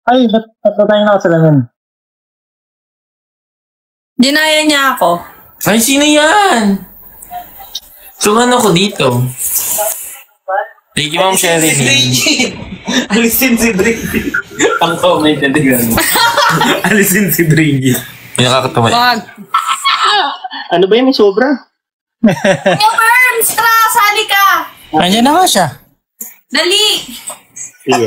Ay, ba't tayo nakasalamin? Dinaya niya ako. Ay, sino yan? Tuman ako dito. Thank you, Ma'am Sherry. Alisin si Driggy. Ang comment na tingnan mo. Alisin si Driggy. May nakakatawa. Wag. Ano ba yan? May sobra? Yung Worms, tara, sali ka. Nandiyan na nga siya. Dali. Sige.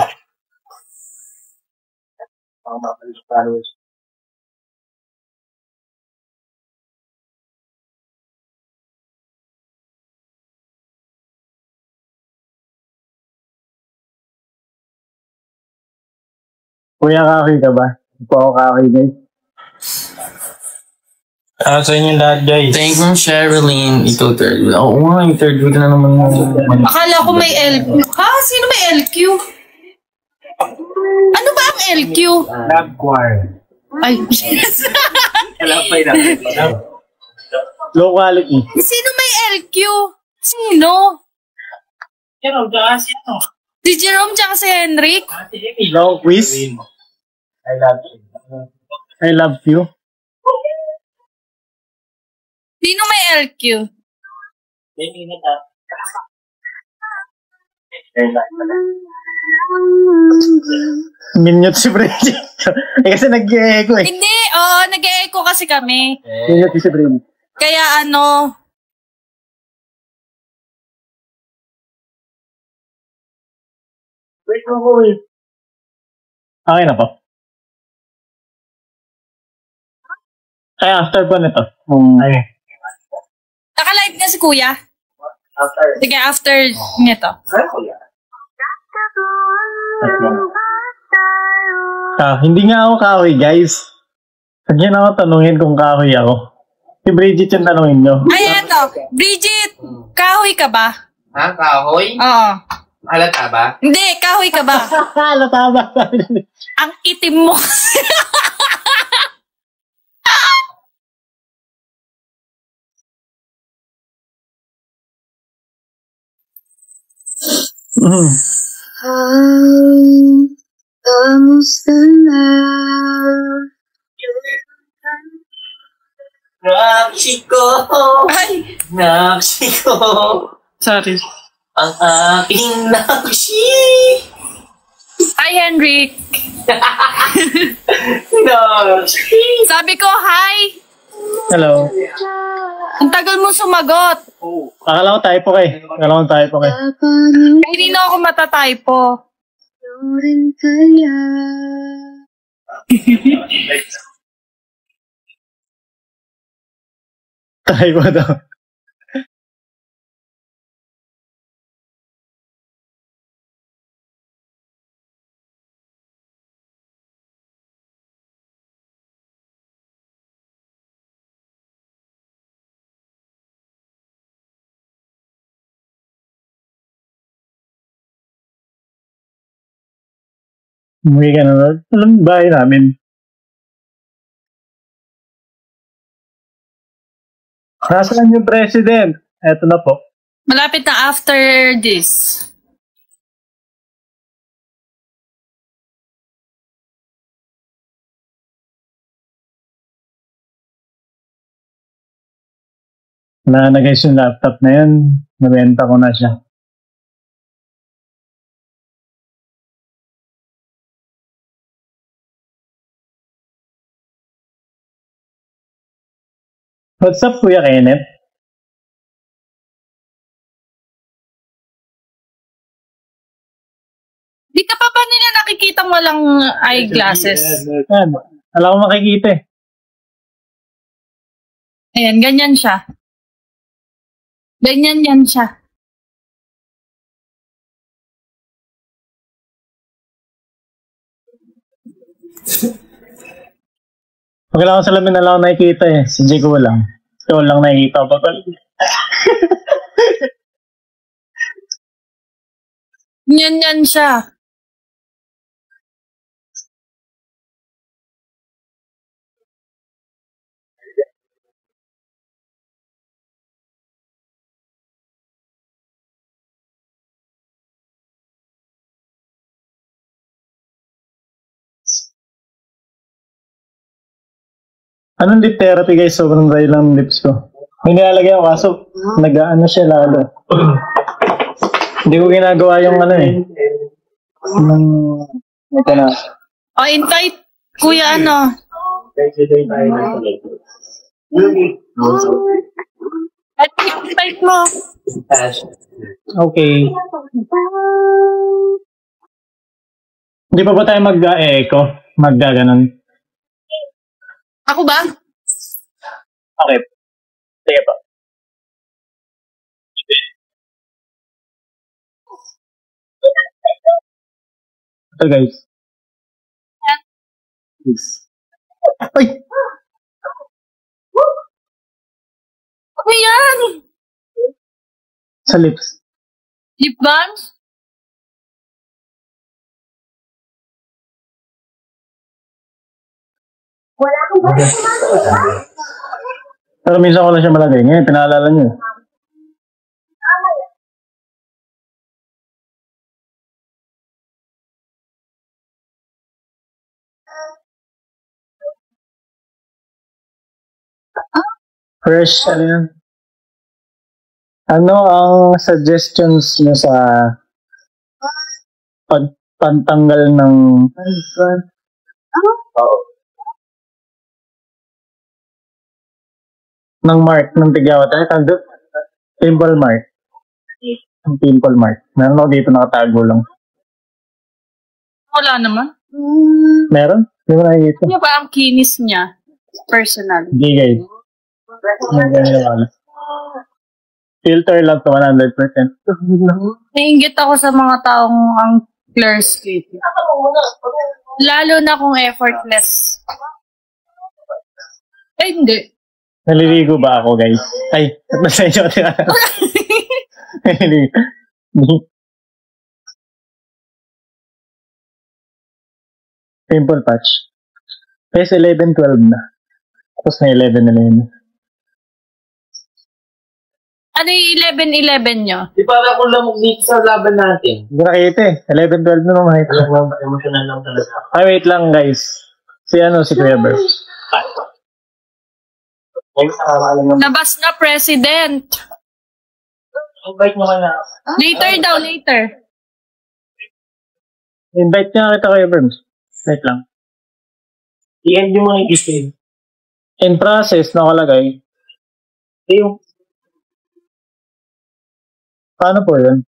Kuya, kahoy ka ba? Hindi po ako kahoy, guys. Sa inyo lahat, guys. Thank you, Sherilyn. Ito, third. Oo nga, yung third week na naman. Akala ko may LQ. Ha? Sino may LQ? Ano ba ang LQ? Lab choir. Ay, yes. Wala pa yun. Low quality. Sino may LQ? Sino? Pero, gas yan. Si Jerome tsaka si Henrik? Long quiz. I love you. I love you. Sino may LQ? Minute si Brady. Kasi nag-echo eh. Hindi, oo, nag-e-echo kasi kami. Minute si Brady. Kaya ano, Wait mo eh. Okay na po. Ay, after po nito. Ay. naka-live nga si Kuya. Sige, after nito. Hindi nga ako kahoy, guys. Huwag niyo na ako tanungin kung kahoy ako. Si Bridget yung tanungin nyo. Ay, eto. Bridget, kahoy ka ba? Ha? Kahoy? Oo. Halata ba? Hindi, kahoy ka ba? Halata ba? Ang itim mo kasi. Kamusta na? Naksiko! Ay, Naksiko! sorry. Ang aking naksi! Hi, Henrik. Naksi! Sabi ko, hi. Hello. Ang tagal mo sumagot. Akala ko typo kay. Akala ko typo kay. Hindi na ako matatypo. Rin kaya? Typo daw. Umuwi ka na. Alam mo bahay namin. Nasaan yung president? Eto na po. Malapit na after this. Wala na guys yung laptop na yun. Nabenta ko na siya. What's up, Kuya Kenneth? Di ka pa ba nila nakikita walang eyeglasses? Ayan. Wala ko makikita eh. Ayan, ganyan siya. Ganyan yan siya. Pag wala akong salamin, wala akong nakikita eh. Si Jigo lang. Ito lang nakikita pa. Ganyan yan siya. Anong lip therapy guys? Sobrang dry lang ng lips ko. May nilalagay ako kaso nag-ano siya lalo. Hindi ko ginagawa yung ano eh. Ito na. O, invite, kuya ano. At invite mo. Okay. Hindi pa ba tayo mag-echo? Mag-ganon? Ako ba? Okay. Sige pa. Ito guys. Yes. Ay! Ano yan? Sa lips. Lip balm? Pero minsan ko lang siya malagay. Ngayon, pinaalala niyo. Fresh, ano yun? Ano ang suggestions niyo sa pantanggal ng ng mark ng tigyawat? Ay, tagdo. Pimple mark. Ang pimple mark. Meron ako dito nakatago lang. Wala naman. Meron? Hindi mo nakikita. Ano ba ang kinis niya? Personal. Hindi guys. Hindi ganyan wala. Filter lang to 100%. Naiingit ako sa mga taong ang clear skin. Lalo na kung effortless. Ay, hindi. Naliligo ba ako guys? Ay, at nasa inyo tinatawag. Pimple patch. Guys, 11-12 na. Tapos na 11 na yun. Ano yung 11-11 nyo? Di para akong lamog dito sa laban natin. Hindi nakita eh. 11-12 na naman nakita. Emotional lang talaga. Ay, wait lang guys. Si Kuya Bert. Labas na, President. Invite mo ka na. Later daw, later. Invite niya kita Kuya Bert. Wait lang. I-end yung mga i-save. In process, nakalagay. Yung Paano po yun?